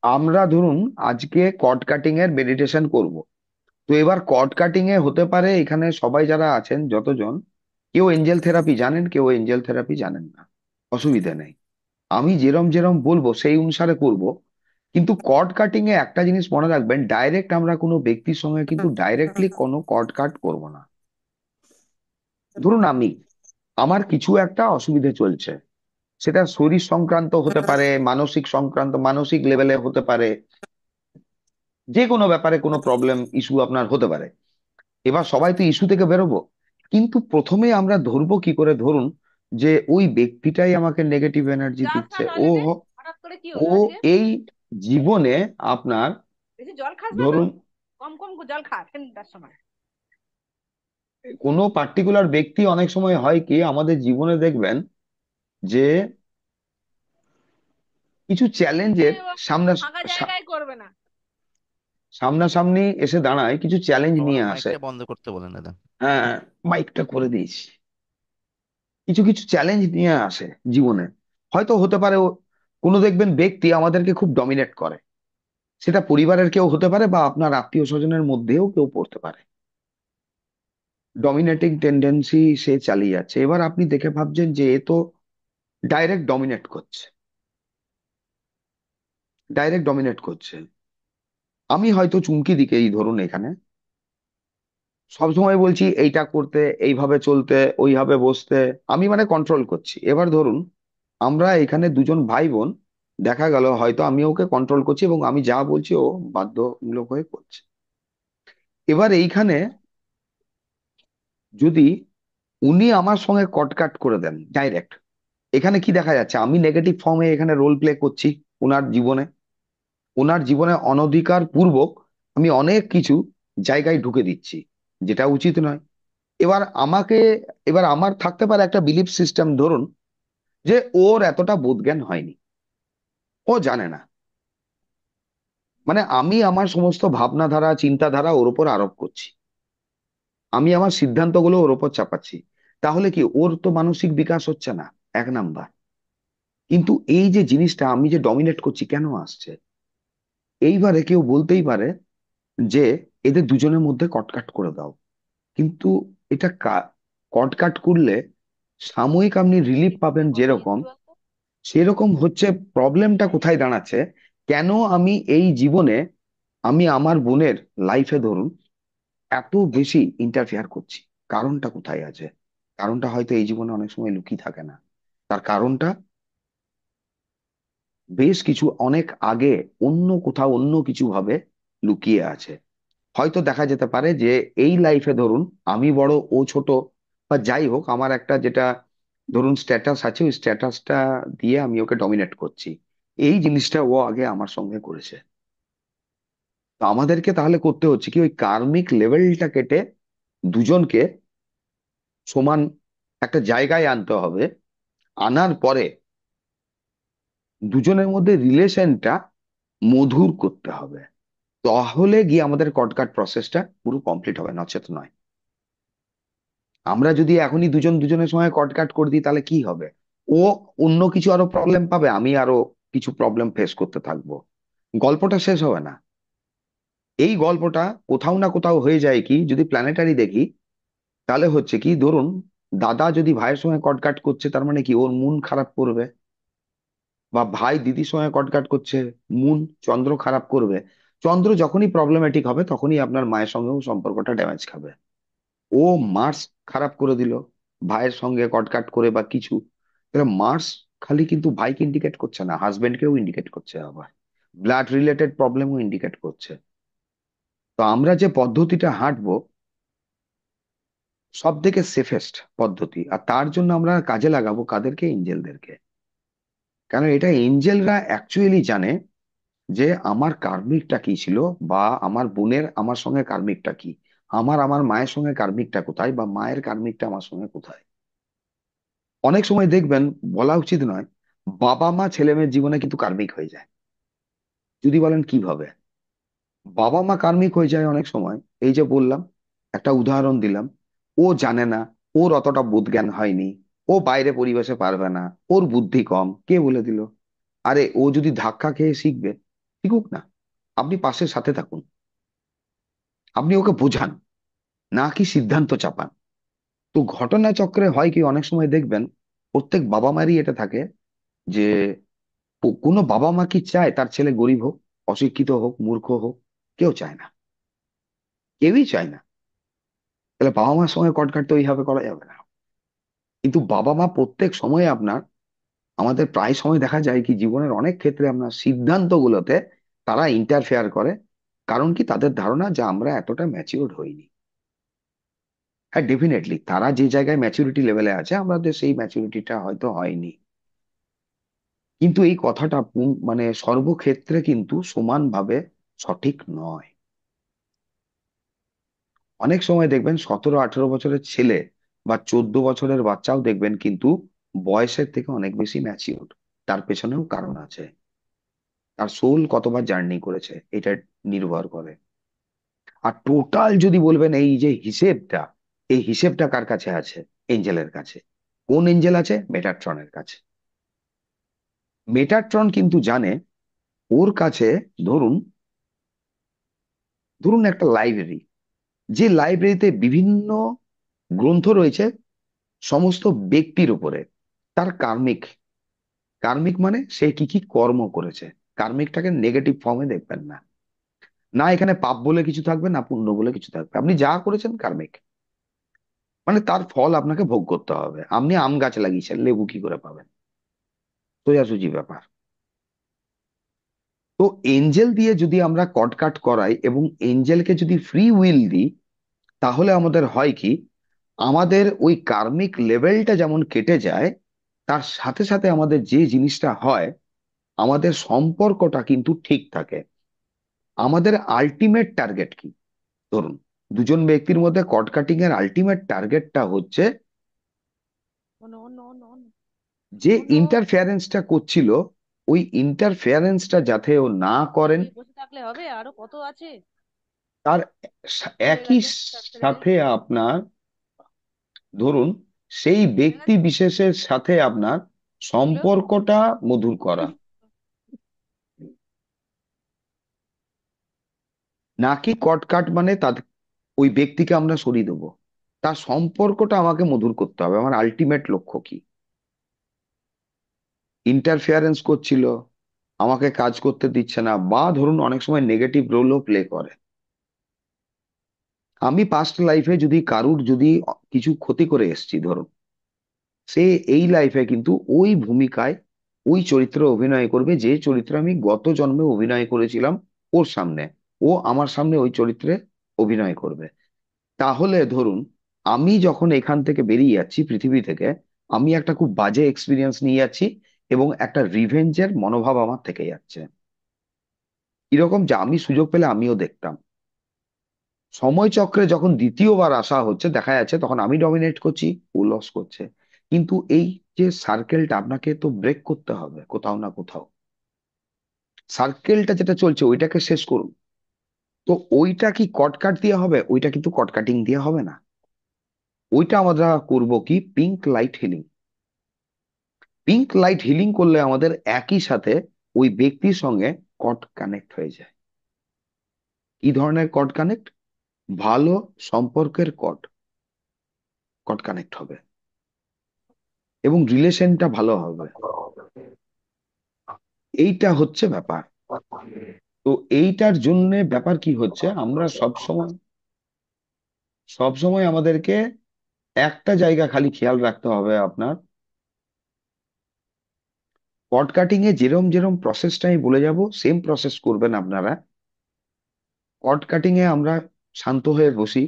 আমরা ধরুন আজকে কর্ড কাটিং এর মেডিটেশন করব। তো এবার কর্ড কাটিং এ হতে পারে এখানে সবাই যারা আছেন যতজন, কেউ এঞ্জেল থেরাপি জানেন, কেউ এঞ্জেল থেরাপি জানেন না। অসুবিধা নেই, আমি যেরম যেরম বলবো সেই অনুসারে করব। কিন্তু কর্ড কাটিং এ একটা জিনিস মনে রাখবেন, ডাইরেক্ট আমরা কোনো ব্যক্তির সঙ্গে কিন্তু ডাইরেক্টলি কোনো কর্ড কাট করব না। ধরুন আমার কিছু একটা অসুবিধে চলছে, সেটা শরীর সংক্রান্ত হতে পারে, মানসিক সংক্রান্ত, মানসিক লেভেলে হতে পারে, যে কোনো ব্যাপারে কোনো প্রবলেম ইস্যু আপনার হতে পারে। এবার সবাই তো ইস্যু থেকে বেরোবো, কিন্তু প্রথমে আমরা ধরবো কি করে, ধরুন যে ওই ব্যক্তিটাই আমাকে নেগেটিভ এনার্জি চা খা দিচ্ছে। টয়লেটে, হঠাৎ করে কি ও হলো আজকে? এই জীবনে আপনার, বেশি জল খাস না তো? ধরুন কম কম জল খা ঠান্ডার সময়। কোনো পার্টিকুলার ব্যক্তি, অনেক সময় হয় কি আমাদের জীবনে দেখবেন যে কিছু চ্যালেঞ্জের ও সামনা ফাঁকা সা- জায়গায় করবে না। সামনাসামনি এসে দাঁড়ায়, কিছু চ্যালেঞ্জ বাবা নিয়ে আসে। মাইকটা বন্ধ করতে বলেন দাদা। হ্যাঁ, মাইকটা করে দিয়েছি। কিছু কিছু চ্যালেঞ্জ নিয়ে আসে জীবনে। হয়তো হতে পারে কোনো দেখবেন ব্যক্তি আমাদেরকে খুব ডমিনেট করে, সেটা পরিবারের কেউ হতে পারে বা আপনার আত্মীয় স্বজনের মধ্যেও কেউ পড়তে পারে। ডমিনেটিং টেন্ডেন্সি সে চালিয়ে যাচ্ছে, এবার আপনি দেখে ভাবছেন যে এ তো ডাইরেক্ট ডমিনেট করছে, ডাইরেক্ট ডমিনেট করছে। আমি হয়তো চুমকি দিকে, এই ধরুন এখানে সবসময় বলছি এইটা করতে, এইভাবে চলতে, ওইভাবে বসতে, আমি মানে কন্ট্রোল করছি। এবার ধরুন আমরা এখানে দুজন ভাই বোন, দেখা গেল হয়তো আমি ওকে কন্ট্রোল করছি এবং আমি যা বলছি ও বাধ্যমূলক হয়ে করছে। এবার এইখানে যদি উনি আমার সঙ্গে কটকাট করে দেন ডাইরেক্ট, এখানে কি দেখা যাচ্ছে, আমি নেগেটিভ ফর্মে এখানে রোল প্লে করছি ওনার জীবনে। ওনার জীবনে অনধিকার পূর্বক আমি অনেক কিছু জায়গায় ঢুকে দিচ্ছি, যেটা উচিত নয়। এবার আমাকে, এবার আমার থাকতে পারে একটা বিলিফ সিস্টেম, ধরুন যে ওর এতটা বোধজ্ঞান হয়নি, ও জানে না, মানে আমি আমার সমস্ত ভাবনাধারা চিন্তাধারা ওর উপর আরোপ করছি, আমি আমার সিদ্ধান্তগুলো ওর উপর চাপাচ্ছি। তাহলে কি ওর তো মানসিক বিকাশ হচ্ছে না, এক নাম্বার। কিন্তু এই যে জিনিসটা আমি যে ডমিনেট করছি কেন আসছে, এইবারে কেউ বলতেই পারে যে এদের দুজনের মধ্যে কটকাট করে দাও। কিন্তু এটা কটকাট করলে সাময়িক আপনি রিলিফ কি পাবেন হবে যেরকম, কি বলতো? সেরকম হচ্ছে প্রবলেমটা কোথায় দাঁড়াচ্ছে। কেন আমি এই জীবনে, আমি আমার বোনের লাইফে ধরুন এত বেশি ইন্টারফেয়ার করছি, কারণটা কোথায় আছে? কারণটা হয়তো এই জীবনে অনেক সময় লুকিয়ে থাকে না। তার কারণটা বেশ কিছু অনেক আগে অন্য কোথাও অন্য কিছু ভাবে লুকিয়ে আছে। হয়তো দেখা যেতে পারে যে এই লাইফে ধরুন আমি বড় ও ছোট, বা যাই হোক আমার একটা যেটা ধরুন স্ট্যাটাস আছে, ওই স্ট্যাটাসটা দিয়ে আমি ওকে ডমিনেট করছি। এই জিনিসটা ও আগে আমার সঙ্গে করেছে। তো আমাদেরকে তাহলে করতে হচ্ছে কি, ওই কার্মিক লেভেলটা কেটে দুজনকে সমান একটা জায়গায় আনতে হবে। আনার পরে দুজনের মধ্যে রিলেশনটা মধুর করতে হবে। তাহলে গিয়ে আমাদের কটকাট প্রসেসটা পুরো কমপ্লিট হবে, নচেত নয়। আমরা যদি এখনই দুজন দুজনের সঙ্গে কটকাট করে দিই তাহলে কি হবে, ও অন্য কিছু আরো প্রবলেম পাবে, আমি আরো কিছু প্রবলেম ফেস করতে থাকবো, গল্পটা শেষ হবে না। এই গল্পটা কোথাও না কোথাও হয়ে যায় কি, যদি প্ল্যানেটারি দেখি তাহলে হচ্ছে কি, ধরুন দাদা যদি ভাইয়ের সঙ্গে কটকাট করছে তার মানে কি ওর মন খারাপ করবে, বা ভাই দিদির সঙ্গে কটকাট করছে, মুন চন্দ্র খারাপ করবে। চন্দ্র যখনই প্রবলেমেটিক হবে তখনই আপনার মায়ের সঙ্গেও সম্পর্কটা ড্যামেজ খাবে। ও মার্স খারাপ করে দিল ভাইয়ের সঙ্গে কটকাট করে বা কিছু, তাহলে মার্স খালি কিন্তু ভাইকে ইন্ডিকেট করছে না, হাজবেন্ডকেও ইন্ডিকেট করছে, আবার ব্লাড রিলেটেড প্রবলেমও ইন্ডিকেট করছে। তো আমরা যে পদ্ধতিটা হাঁটবো সব থেকে সেফেস্ট পদ্ধতি, আর তার জন্য আমরা কাজে লাগাবো কাদেরকে, এঞ্জেলদেরকে। কারণ এটা এঞ্জেলরা অ্যাকচুয়ালি জানে যে আমার কার্মিকটা কি ছিল, বা আমার বোনের আমার সঙ্গে কার্মিকটা কি, আমার আমার মায়ের সঙ্গে কার্মিকটা কোথায়, বা মায়ের কার্মিকটা আমার সঙ্গে কোথায়। অনেক সময় দেখবেন, বলা উচিত নয়, বাবা মা ছেলে মেয়ের জীবনে কিন্তু কার্মিক হয়ে যায়। যদি বলেন কিভাবে, বাবা মা কার্মিক হয়ে যায় অনেক সময়, এই যে বললাম, একটা উদাহরণ দিলাম, ও জানে না, ওর অতটা বোধ জ্ঞান হয়নি, ও বাইরে পরিবেশে পারবে না, ওর বুদ্ধি কম, কে বলে দিল? আরে ও যদি ধাক্কা খেয়ে শিখবে, শিখুক না, আপনি পাশে সাথে থাকুন, আপনি ওকে বোঝান, না কি সিদ্ধান্ত চাপান। তো ঘটনাচক্রে হয় কি, অনেক সময় দেখবেন প্রত্যেক বাবা মারই এটা থাকে যে কোনো বাবা মা কি চায় তার ছেলে গরিব হোক, অশিক্ষিত হোক, মূর্খ হোক? কেউ চায় না, কেউই চায় না। তাহলে বাবা মার সঙ্গে কট কাটতে ওইভাবে করা যাবে না। কিন্তু বাবা মা প্রত্যেক সময় আপনার, আমাদের প্রায় সময় দেখা যায় কি জীবনের অনেক ক্ষেত্রে আপনার সিদ্ধান্তগুলোতে তারা ইন্টারফেয়ার করে। কারণ কি, তাদের ধারণা যে আমরা এতটা ম্যাচিওর হইনি। হ্যাঁ, ডেফিনেটলি তারা যে জায়গায় ম্যাচুরিটি লেভেলে আছে, আমাদের সেই ম্যাচুরিটিটা হয়তো হয়নি। কিন্তু এই কথাটা মানে সর্বক্ষেত্রে কিন্তু সমানভাবে সঠিক নয়। অনেক সময় দেখবেন 17-18 বছরের ছেলে বা 14 বছরের বাচ্চাও দেখবেন কিন্তু বয়সের থেকে অনেক বেশি ম্যাচিওর। তার পেছনেও কারণ আছে, তার সোল কতবার জার্নি করেছে এটা নির্ভর করে। আর টোটাল যদি বলবেন এই যে হিসেবটা, এই হিসেবটা কার কাছে আছে? এঞ্জেলের কাছে। কোন এঞ্জেল আছে? মেটাট্রনের কাছে। মেটাট্রন কিন্তু জানে ওর কাছে, ধরুন ধরুন একটা লাইব্রেরি, যে লাইব্রেরিতে বিভিন্ন গ্রন্থ রয়েছে সমস্ত ব্যক্তির উপরে, তার কার্মিক। কার্মিক মানে সে কি কি কর্ম করেছে। কার্মিকটাকে নেগেটিভ ফর্মে দেখবেন না, না এখানে পাপ বলে কিছু থাকবে, না পুণ্য বলে কিছু থাকবে। আপনি যা করেছেন কার্মিক, মানে তার ফল আপনাকে ভোগ করতে হবে। আপনি আম গাছ লাগিয়েছেন, লেবু কি করে পাবেন? সোজাসুজি ব্যাপার। তো এঞ্জেল দিয়ে যদি আমরা কটকাট করাই এবং এঞ্জেলকে যদি ফ্রি উইল দিই, তাহলে আমাদের হয় কি, আমাদের ওই কার্মিক লেভেলটা যেমন কেটে যায়, তার সাথে সাথে আমাদের যে জিনিসটা হয়, আমাদের সম্পর্কটা কিন্তু ঠিক থাকে। আমাদের আলটিমেট টার্গেট কি? ধরুন দুজন ব্যক্তির মধ্যে কট কাটিং এর আলটিমেট টার্গেটটা হচ্ছে, ও নো নো নো নো যে ও নো। ইন্টারফেয়ারেন্সটা করছিল, ওই ইন্টারফেয়ারেন্সটা যাতে ও না করেন। এই বসে থাকলে হবে, আরো কত আছে। তার হয়ে একই গেছে 4 মিনিট। সাথে আপনার, ধরুন সেই হয়ে ব্যক্তি গেছে। বিশেষের সাথে আপনার হলো। সম্পর্কটা মধুর করা, নাকি কটকাট মানে তাদের, ওই ব্যক্তিকে আমরা সরিয়ে দেবো। তার সম্পর্কটা আমাকে মধুর করতে হবে। আমার আলটিমেট লক্ষ্য কি? ইন্টারফেয়ারেন্স করছিল, আমাকে কাজ করতে দিচ্ছে না, বা ধরুন অনেক সময় নেগেটিভ রোলও প্লে করে। আমি পাস্ট লাইফে যদি কারুর যদি কিছু ক্ষতি করে এসেছি ধরুন, সে এই লাইফে কিন্তু ওই ভূমিকায়, ওই চরিত্রে অভিনয় করবে যে চরিত্রে আমি গত জন্মে অভিনয় করেছিলাম ওর সামনে। ও আমার সামনে ওই চরিত্রে অভিনয় করবে। তাহলে ধরুন আমি যখন এখান থেকে বেরিয়ে যাচ্ছি পৃথিবী থেকে, আমি একটা খুব বাজে এক্সপিরিয়েন্স নিয়ে যাচ্ছি এবং একটা রিভেঞ্জের মনোভাব আমার থেকে যাচ্ছে। এরকম যে আমি সুযোগ পেলে আমিও দেখতাম। সময়চক্রে যখন দ্বিতীয়বার আসা হচ্ছে, দেখা যাচ্ছে তখন আমি ডমিনেট করছি, ও লস করছে। কিন্তু এই যে সার্কেলটা আপনাকে তো ব্রেক করতে হবে কোথাও না কোথাও। সার্কেলটা যেটা চলছে ওইটাকে শেষ করুন। তো ওইটা কি কটকাট দিয়ে হবে? ওইটা কিন্তু কটকাটিং দিয়ে হবে না। ওইটা আমরা করব কি, pink light healing. Pink light healing করলে আমাদের একই সাথে ওই ব্যক্তির সঙ্গে কট কানেক্ট হয়ে যায়। কি ধরনের কট কানেক্ট? ভালো সম্পর্কের কট, কট কানেক্ট হবে এবং রিলেশনটা ভালো হবে। এইটা হচ্ছে ব্যাপার। তো এইটার জন্য ব্যাপার কি হচ্ছে, আমরা সব সময়, সব সময় আমাদেরকে একটা জায়গা খালি খেয়াল রাখতে হবে আপনার, কট কাটিং এ যেরম যেরম প্রসেসটা আমি বলে যাব সেম প্রসেস করবেন আপনারা। কট কাটিং এ আমরা শান্ত হয়ে বসি,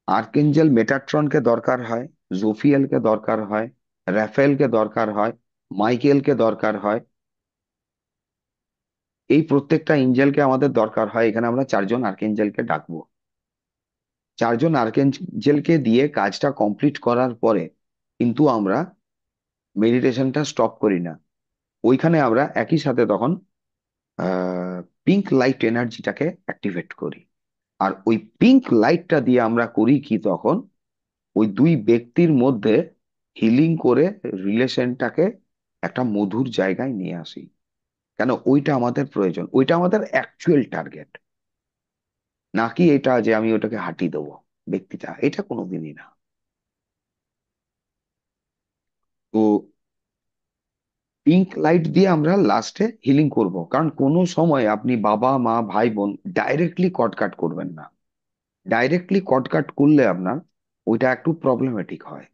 আর্কেঞ্জেল মেটাট্রনকে দরকার হয়, জোফিয়েলকে দরকার হয়, রাফেলকে দরকার হয়, মাইকেলকে দরকার হয়। এই প্রত্যেকটা এঞ্জেলকে আমাদের দরকার হয়। এখানে আমরা চারজন আর্কেঞ্জেলকে ডাকবো। চারজন আর্কেঞ্জেলকে দিয়ে কাজটা কমপ্লিট করার পরে কিন্তু আমরা মেডিটেশনটা স্টপ করি না। ওইখানে আমরা একই সাথে তখন পিঙ্ক লাইট এনার্জিটাকে অ্যাক্টিভেট করি। আর ওই পিঙ্ক লাইটটা দিয়ে আমরা করি কি তখন, ওই দুই ব্যক্তির মধ্যে হিলিং করে রিলেশনটাকে একটা মধুর জায়গায় নিয়ে আসি। কেন ওইটা আমাদের প্রয়োজন, ওইটা আমাদের অ্যাকচুয়াল টার্গেট, নাকি এটা যে আমি ওটাকে হাঁটিয়ে দেবো ব্যক্তিটা, এটা কোনোদিনই না। তো পিঙ্ক লাইট দিয়ে আমরা লাস্টে হিলিং করব, কারণ কোনো সময় আপনি বাবা মা ভাই বোন ডাইরেক্টলি কট কাট করবেন না। ডাইরেক্টলি কট কাট করলে আপনার ওইটা একটু প্রবলেমেটিক হয়,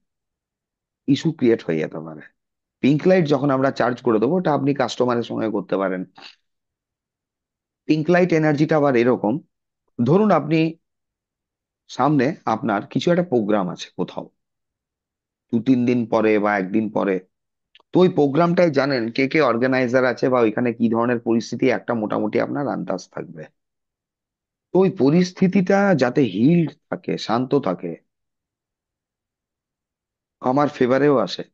ইস্যু ক্রিয়েট হয়ে যেতে পারে। পিঙ্ক লাইট যখন আমরা চার্জ করে দেবো, ওটা আপনি কাস্টমারের সঙ্গে করতে পারেন। পিঙ্ক লাইট এনার্জিটা আবার এরকম, ধরুন আপনি সামনে আপনার কিছু একটা প্রোগ্রাম আছে কোথাও, 2-3 দিন পরে বা একদিন পরে, তো ওই প্রোগ্রামটায় জানেন কে কে অর্গানাইজার আছে বা ওইখানে কি ধরনের পরিস্থিতি একটা মোটামুটি আপনার আন্দাজ থাকবে। তো ওই পরিস্থিতিটা যাতে হিল্ড থাকে, শান্ত থাকে, আমার ফেভারেও আসে,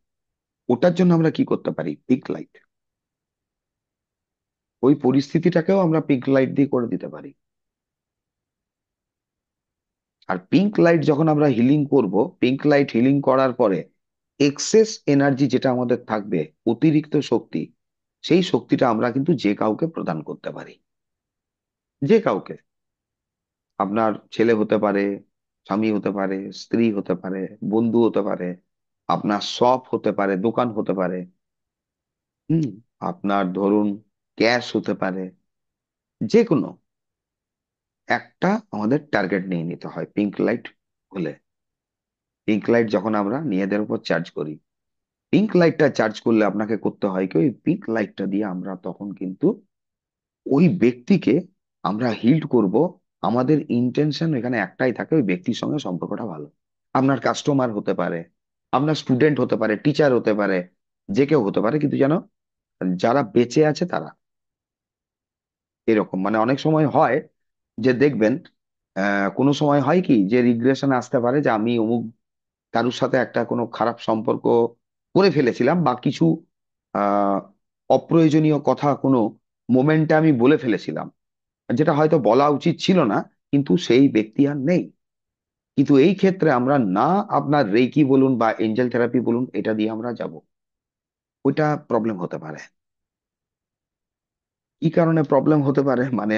ওটার জন্য আমরা কি করতে পারি, পিঙ্ক লাইট। ওই পরিস্থিতিটাকেও আমরা পিঙ্ক লাইট দিয়ে করে দিতে পারি। আর পিঙ্ক লাইট যখন আমরা হিলিং করব, পিঙ্ক লাইট হিলিং করার পরে এক্সেস এনার্জি যেটা আমাদের থাকবে, অতিরিক্ত শক্তি, সেই শক্তিটা আমরা কিন্তু যে কাউকে প্রদান করতে পারি। যে কাউকে, আপনার ছেলে হতে পারে, স্বামী হতে পারে, স্ত্রী হতে পারে, বন্ধু হতে পারে, আপনার শপ হতে পারে, দোকান হতে পারে, হুম, আপনার ধরুন ক্যাশ হতে পারে, যে কোনো একটা আমাদের টার্গেট নিয়ে নিতে হয় পিঙ্ক লাইট হলে। পিঙ্ক লাইট যখন আমরা নিজেদের উপর চার্জ করি, পিঙ্ক লাইটটা চার্জ করলে আপনাকে করতে হয় কি, ওই পিঙ্ক লাইটটা দিয়ে আমরা তখন কিন্তু ওই ব্যক্তিকে আমরা হিল্ড করব। আমাদের ইন্টেনশন এখানে একটাই থাকে, ওই ব্যক্তির সঙ্গে সম্পর্কটা ভালো। আপনার কাস্টমার হতে পারে, আপনার স্টুডেন্ট হতে পারে, টিচার হতে পারে, যে কেউ হতে পারে, কিন্তু যেন যারা বেঁচে আছে তারা, এরকম মানে অনেক সময় হয় যে দেখবেন, কোনো সময় হয় কি যে রিগ্রেশন আসতে পারে যে আমি অমুক কারুর সাথে একটা কোনো খারাপ সম্পর্ক করে ফেলেছিলাম, বা কিছু আহ অপ্রয়োজনীয় কথা কোনো মোমেন্টে আমি বলে ফেলেছিলাম, যেটা হয়তো বলা উচিত ছিল না, কিন্তু সেই ব্যক্তি আর নেই। কিন্তু এই ক্ষেত্রে আমরা না, আপনার রেকি বলুন বা এঞ্জেল থেরাপি বলুন, এটা দিয়ে আমরা যাব, ওইটা প্রবলেম হতে পারে। কি কারণে প্রবলেম হতে পারে মানে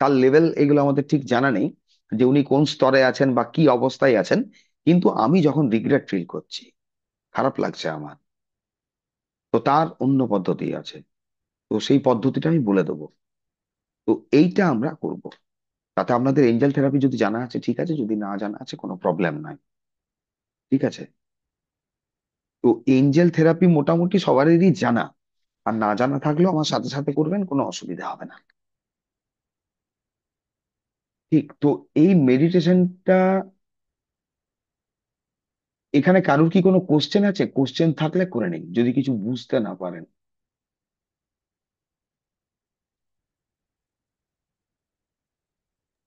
তার লেভেল এগুলো আমাদের ঠিক জানা নেই, যে উনি কোন স্তরে আছেন বা কি অবস্থায় আছেন। কিন্তু আমি যখন রিগ্রেট ফিল করছি, খারাপ লাগছে আমার, তো তার অন্য পদ্ধতি আছে, তো সেই পদ্ধতিটা আমি বলে দেবো। তো এইটা আমরা করব। তাতে আপনাদের এঞ্জেল থেরাপি যদি জানা আছে ঠিক আছে, যদি না জানা আছে কোনো প্রবলেম নাই, ঠিক আছে। তো এঞ্জেল থেরাপি মোটামুটি সবারই জানা, আর না জানা থাকলেও আমার সাথে সাথে করবেন, কোনো অসুবিধা হবে না। ঠিক তো, এই মেডিটেশনটা, এখানে কারোর কি কোনো কোশ্চেন আছে? কোশ্চেন থাকলে করে নিন যদি কিছু বুঝতে না পারেন।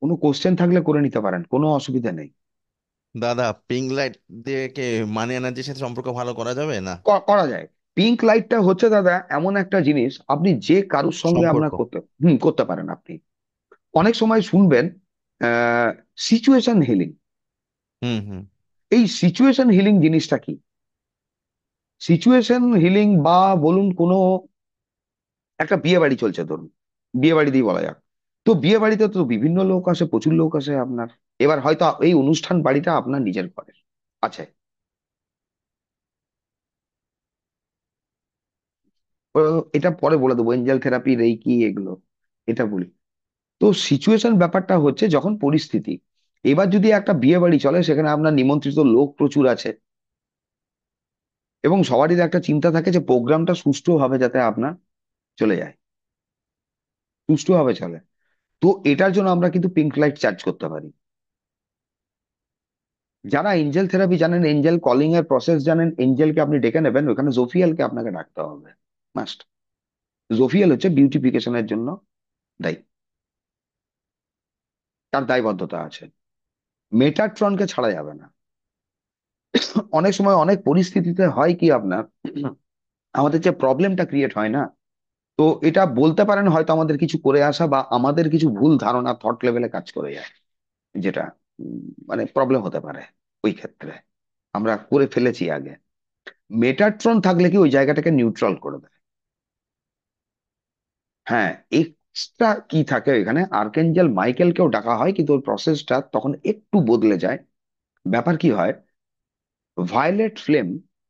কোনো কোশ্চেন থাকলে করে নিতে পারেন, কোনো অসুবিধা নেই। দাদা, পিঙ্ক লাইট দিয়ে কি মানি এনার্জির সাথে সম্পর্ক ভালো করা যাবে না? করা যায়। পিঙ্ক লাইটটা হচ্ছে দাদা এমন একটা জিনিস, আপনি যে কারুর সঙ্গে আপনার সম্পর্ক। করতে পারেন আপনি। অনেক সময় শুনবেন সিচুয়েশন হিলিং। হুম, হুম। এই সিচুয়েশন হিলিং জিনিসটা কি? সিচুয়েশন হিলিং বা বলুন কোনো একটা বিয়ে বাড়ি চলছে ধরুন, বিয়ে বাড়ি দিয়ে বলা যাক। তো বিয়ে বাড়িতে তো বিভিন্ন লোক আসে, প্রচুর লোক আসে আপনার। এবার হয়তো এই অনুষ্ঠান বাড়িটা আপনার নিজের ঘরের আছে। এটা পরে বলে দেবো, এঞ্জেল থেরাপি, রেইকি, এগুলো এটা বলি। তো সিচুয়েশন ব্যাপারটা হচ্ছে যখন পরিস্থিতি, এবার যদি একটা বিয়ে বাড়ি চলে, সেখানে আপনার নিমন্ত্রিত লোক প্রচুর আছে, এবং সবারই একটা চিন্তা থাকে যে প্রোগ্রামটা সুষ্ঠুভাবে যাতে আপনার চলে যায়, সুষ্ঠুভাবে চলে। তো এটার জন্য আমরা কিন্তু পিঙ্ক লাইট চার্জ করতে পারি। যারা এঞ্জেল থেরাপি জানেন, এঞ্জেল কলিং এর প্রসেস জানেন, এঞ্জেলকে আপনি ডেকে নেবেন, ওখানে জোফিয়ালকে আপনাকে ডাকতে হবে, মাস্ট। জোফিয়াল হচ্ছে বিউটিফিকেশনের জন্য দায়ী, তার দায়বদ্ধতা আছে। মেটাট্রনকে ছাড়া যাবে না। অনেক সময় অনেক পরিস্থিতিতে হয় কি আপনার, আমাদের যে প্রবলেমটা ক্রিয়েট হয় না, তো এটা বলতে পারেন হয়তো আমাদের কিছু করে আসা বা আমাদের কিছু ভুল ধারণা থট লেভেলে কাজ করে যায়, যেটা মানে প্রবলেম হতে পারে। ওই ক্ষেত্রে আমরা করে ফেলেছি আগে, মেটাট্রন থাকলে কি ওই জায়গাটাকে নিউট্রাল করে দেয়। হ্যাঁ, এক্সট্রা কি থাকে এখানে, আর্কেঞ্জেল মাইকেলকেও ডাকা হয়, কিন্তু ওর প্রসেসটা তখন একটু বদলে যায়। ব্যাপার কি হয়, ভায়োলেট ফ্লেম,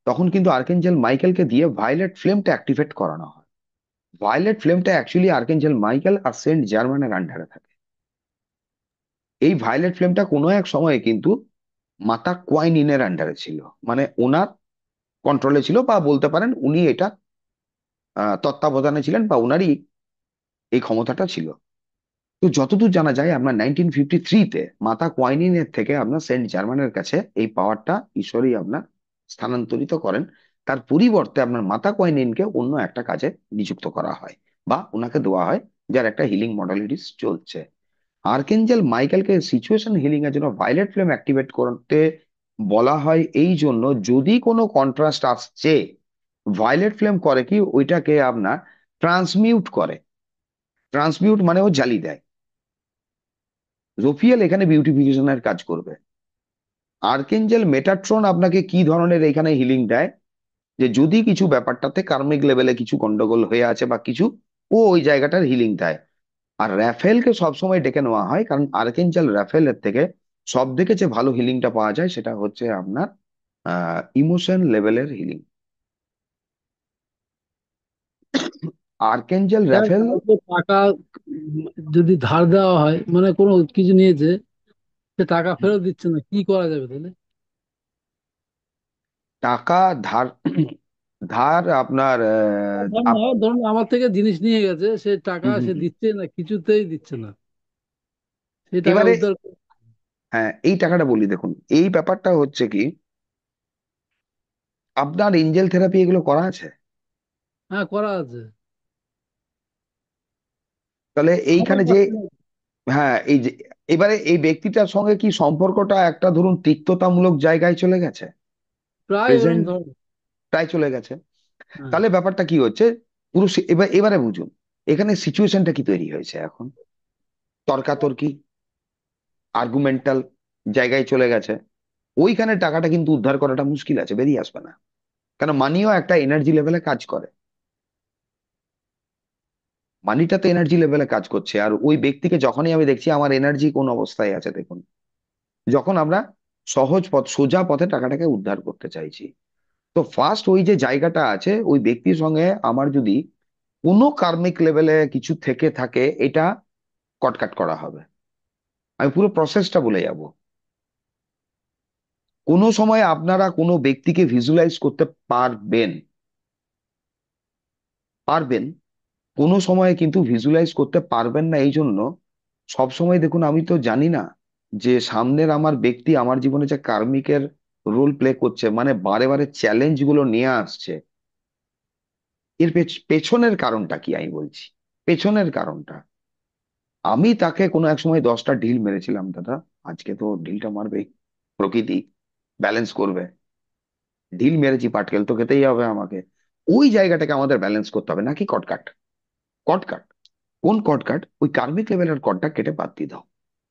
তখন কিন্তু আর্কেঞ্জেল মাইকেলকে দিয়ে ভায়োলেট ফ্লেমটা অ্যাক্টিভেট করানো হয়। ভায়োলেট ফ্লেমটা অ্যাকচুয়ালি আর্কেঞ্জেল মাইকেল আর সেন্ট জার্মানের আন্ডারে থাকে। এই ভায়োলেট ফ্লেমটা কোনো এক সময়ে কিন্তু মাতা কোয়াইনিনের আন্ডারে ছিল, মানে ওনার কন্ট্রোলে ছিল, বা বলতে পারেন উনি এটা তত্ত্বাবধানে ছিলেন, বা ওনারই এই ক্ষমতাটা ছিল। তো যতদূর জানা যায়, আপনার 1953-তে মাতা কোয়াইনিনের থেকে আপনার সেন্ট জার্মানের কাছে এই পাওয়ারটা ঈশ্বরই আপনার স্থানান্তরিত করেন। তার পরিবর্তে আপনার মাতা কোয়াইনিনকে অন্য একটা কাজে নিযুক্ত করা হয়, বা ওনাকে দেওয়া হয়, যার একটা হিলিং মডালিটিস চলছে। আর্কেঞ্জেল মাইকেলকে সিচুয়েশন হিলিং এর জন্য ভায়োলেট ফ্লেম অ্যাক্টিভেট করতে বলা হয়, এই জন্য যদি কোনো কন্ট্রাস্ট আসছে, ভায়োলেট ফ্লেম করে কি, ওইটাকে আপনার ট্রান্সমিউট করে। ট্রান্সমিউট মানে ও জ্বালিয়ে দেয়। রোফিয়েল এখানে বিউটিফিকেশনের কাজ করবে। আর্কেঞ্জেল মেটাট্রন আপনাকে কি ধরনের এখানে হিলিং দেয়, যে যদি কিছু ব্যাপারটাতে কার্মিক লেভেলে কিছু গন্ডগোল হয়ে আছে বা কিছু, ও ওই জায়গাটার হিলিং দেয়। আর র্যাফেলকে সবসময় ডেকে নেওয়া হয়, কারণ আর্কেঞ্জেল র্যাফেলের থেকে সব থেকে যে ভালো হিলিংটা পাওয়া যায় সেটা হচ্ছে আপনার ইমোশন লেভেলের হিলিং। আর্কেঞ্জেল sir raffle. কাউকে টাকা যদি ধার দেওয়া হয়, মানে কোনো কিছু নিয়েছে, সে টাকা ফেরত দিচ্ছে না, কি করা যাবে তাহলে? টাকা ধার, ধার আপনার ধরুন না, ধরুন আমার থেকে জিনিস নিয়ে গেছে, সে টাকা হুম, হুম, সে হুম। দিচ্ছে না, কিছুতেই দিচ্ছে না, সেই টাকা এবারে, উদ্ধার হ্যাঁ, এই টাকাটা বলি, দেখুন এই ব্যাপারটা হচ্ছে কি, আপনার এঞ্জেল থেরাপি এগুলো করা আছে? হ্যাঁ, করা আছে। তাহলে আমার এইখানে যে, কাছে হ্যাঁ, এই যে, এবারে এই ব্যক্তিটার সঙ্গে কি সম্পর্কটা একটা ধরুন তিক্ততামূলক জায়গায় চলে গেছে, প্রায় ওরম প্রেজেন্ট ধরনের। প্রায় চলে গেছে। হ্যাঁ, তাহলে ব্যাপারটা কি হচ্ছে, পুরো এবারে বুঝুন এখানে সিচুয়েশনটা কি তৈরি হয়েছে এখন, তর্কাতর্কি, আর্গুমেন্টাল জায়গায় চলে গেছে। ওইখানে টাকাটা কিন্তু উদ্ধার করাটা মুশকিল আছে, বেরিয়ে আসবে না। কারণ মানিও একটা এনার্জি লেভেলে কাজ করে। মানিটা তো এনার্জি লেভেলে কাজ করছে, আর ওই ব্যক্তিকে যখনই আমি দেখছি আমার এনার্জি কোন অবস্থায় আছে দেখুন, যখন আমরা সহজ পথ, সোজা পথে টাকাটাকে উদ্ধার করতে চাইছি। তো ফার্স্ট ওই যে জায়গাটা আছে, ওই ব্যক্তির সঙ্গে আমার যদি কোনো কার্মিক লেভেলে কিছু থেকে থাকে, এটা কটকাট করা হবে। আমি পুরো প্রসেসটা বলে যাব। কোনো সময় আপনারা কোনো ব্যক্তিকে ভিজুয়ালাইজ করতে পারবেন, পারবেন, কোনো সময় কিন্তু ভিজুয়ালাইজ করতে পারবেন না। এই জন্য সব সময় দেখুন, আমি তো জানি না যে সামনের আমার ব্যক্তি আমার জীবনে যে কার্মিকের রোল প্লে করছে, মানে বারে বারে চ্যালেঞ্জ গুলো নিয়ে আসছে, এর পেছনের কারণটা কি আমি বলছি। পেছনের কারণটা, আমি তাকে কোনো এক সময় 10টা ঢিল মেরেছিলাম, দাদা আজকে তো ঢিলটা মারবেই, প্রকৃতি ব্যালেন্স করবে, ঢিল মেরেছি, পাটকেল তো খেতেই হবে আমাকে। ওই জায়গাটাকে আমাদের ব্যালেন্স করতে হবে, নাকি কটকাট। কটকাট, কোন কটকাট, ওই কার্মিক লেভেলের কটটা কেটে বাদ দিয়ে দাও,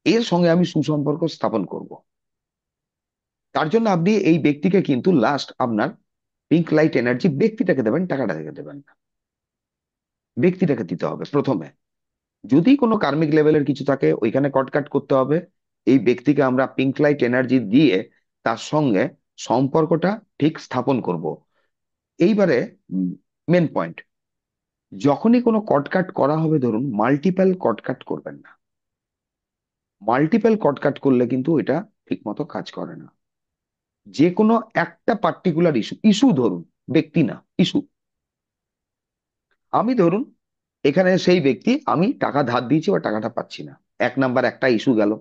এর সঙ্গে আমি সুসম্পর্ক স্থাপন করব। তার জন্য আপনি এই ব্যক্তিকে কিন্তু লাস্ট আপনার পিঙ্ক লাইট এনার্জি ব্যক্তিটাকে দেবেন, টাকাটা থেকে দেবেন না, ব্যক্তিটাকে দিতে হবে প্রথমে। যদি কোনো কার্মিক লেভেলের কিছু থাকে ওইখানে কটকাট করতে হবে। এই ব্যক্তিকে আমরা পিঙ্ক লাইট এনার্জি দিয়ে তার সঙ্গে সম্পর্কটা ঠিক স্থাপন করব। এইবারে মেন পয়েন্ট, যখনই কোনো কটকাট করা হবে, ধরুন মাল্টিপল কটকাট করবেন না। মাল্টিপল কটকাট করলে কিন্তু এটা ঠিক মতো কাজ করে না। যে কোনো একটা পার্টিকুলার ইস্যু, ইস্যু ধরুন, ব্যক্তি না, ইস্যু। আমি ধরুন এখানে সেই ব্যক্তি, আমি টাকা ধার দিয়েছি বা টাকাটা পাচ্ছি না, এক নাম্বার একটা ইস্যু গেল।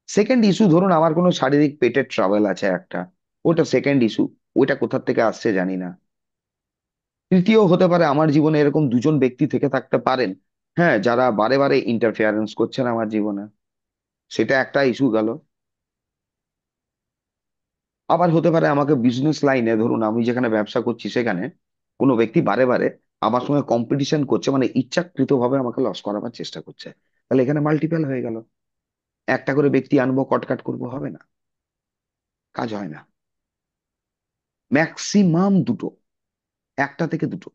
সেকেন্ড ইস্যু ধরুন আমার কোনো শারীরিক পেটের ট্রাভেল আছে একটা, ওটা সেকেন্ড ইস্যু, ওইটা কোথা থেকে আসছে জানি না। তৃতীয় হতে পারে আমার জীবনে এরকম দুজন ব্যক্তি থেকে থাকতে পারেন, হ্যাঁ, যারা বারে বারে ইন্টারফিয়ারেন্স করছেন আমার জীবনে, সেটা একটা ইস্যু গেল। আবার হতে পারে আমাকে বিজনেস লাইনে, ধরুন আমি যেখানে ব্যবসা করছি সেখানে কোনো ব্যক্তি বারে বারে আমার সঙ্গে কম্পিটিশন করছে, মানে ইচ্ছাকৃত ভাবে আমাকে লস করাবার চেষ্টা করছে। তাহলে এখানে মাল্টিপল হয়ে গেল। একটা করে ব্যক্তি আনবো, কটকাট করবো, হবে না, কাজ হয় না। ম্যাক্সিমাম দুটো, একটা থেকে দুটো।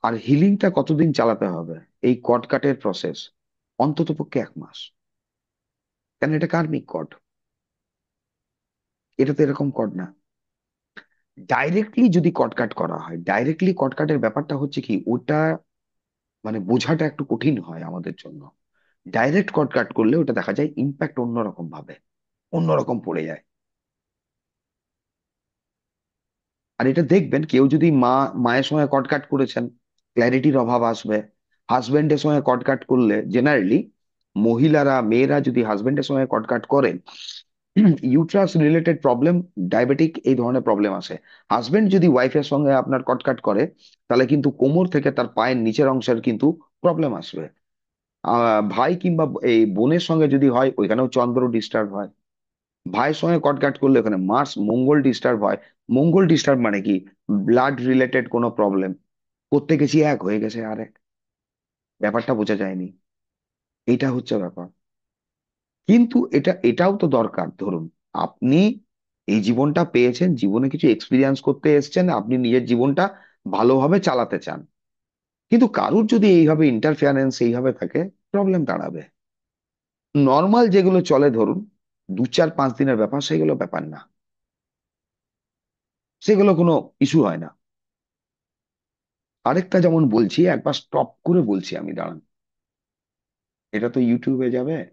আর হিলিংটা কতদিন চালাতে হবে? এই কর্ড কাটের প্রসেস অন্তত পক্ষে 1 মাস। কেন? এটা কার্মিক কর্ড, এটা তো এরকম কর্ড না। ডাইরেক্টলি যদি কট কাট করা হয়, ডাইরেক্টলি কট কাটের ব্যাপারটা হচ্ছে কি, ওটা মানে বোঝাটা একটু কঠিন হয় আমাদের জন্য। ডাইরেক্ট কট কাট করলে ওটা দেখা যায় ইম্প্যাক্ট অন্যরকম ভাবে, অন্যরকম পড়ে যায়। আর এটা দেখবেন, কেউ যদি মায়ের সঙ্গে কট কাট করেছেন, ক্ল্যারিটির অভাব আসবে। হাজবেন্ডের সঙ্গে কট কাট করলে জেনারেলি, মহিলারা মেয়েরা যদি হাজবেন্ডের সঙ্গে কট কাট করেন, ইউট্রাস রিলেটেড প্রবলেম, ডায়াবেটিক, এই ধরনের প্রবলেম আসে। হাজবেন্ড যদি ওয়াইফের সঙ্গে আপনার কটকাট করে, তাহলে কিন্তু কোমর থেকে তার পায়ের নিচের অংশের কিন্তু প্রবলেম আসবে। ভাই কিংবা এই বোনের সঙ্গে যদি হয়, ওইখানেও চন্দ্র ডিস্টার্ব হয়। ভাইয়ের সঙ্গে কটকাট করলে ওখানে মার্স মঙ্গল ডিস্টার্ব হয়। মঙ্গল ডিস্টার্ব মানে কি? ব্লাড রিলেটেড কোনো প্রবলেম। করতে গেছি এক, হয়ে গেছে আরেক। ব্যাপারটা বোঝা যায়নি। এটা হচ্ছে ব্যাপার। কিন্তু এটাও তো দরকার। ধরুন, আপনি এই জীবনটা পেয়েছেন, জীবনে কিছু এক্সপিরিয়েন্স করতে এসেছেন, আপনি নিজের জীবনটা ভালোভাবে চালাতে চান। কিন্তু কারুর যদি এইভাবে ইন্টারফিয়ারেন্স এইভাবে থাকে, প্রবলেম দাঁড়াবে। নর্মাল যেগুলো চলে, ধরুন 2, 4, 5 দিনের ব্যাপার, সেগুলো ব্যাপার না, সেগুলো কোনো ইস্যু হয় না। আরেকটা যেমন বলছি, একবার স্টপ করে বলছি আমি, দাঁড়ান। এটা তো ইউটিউবে যাবে।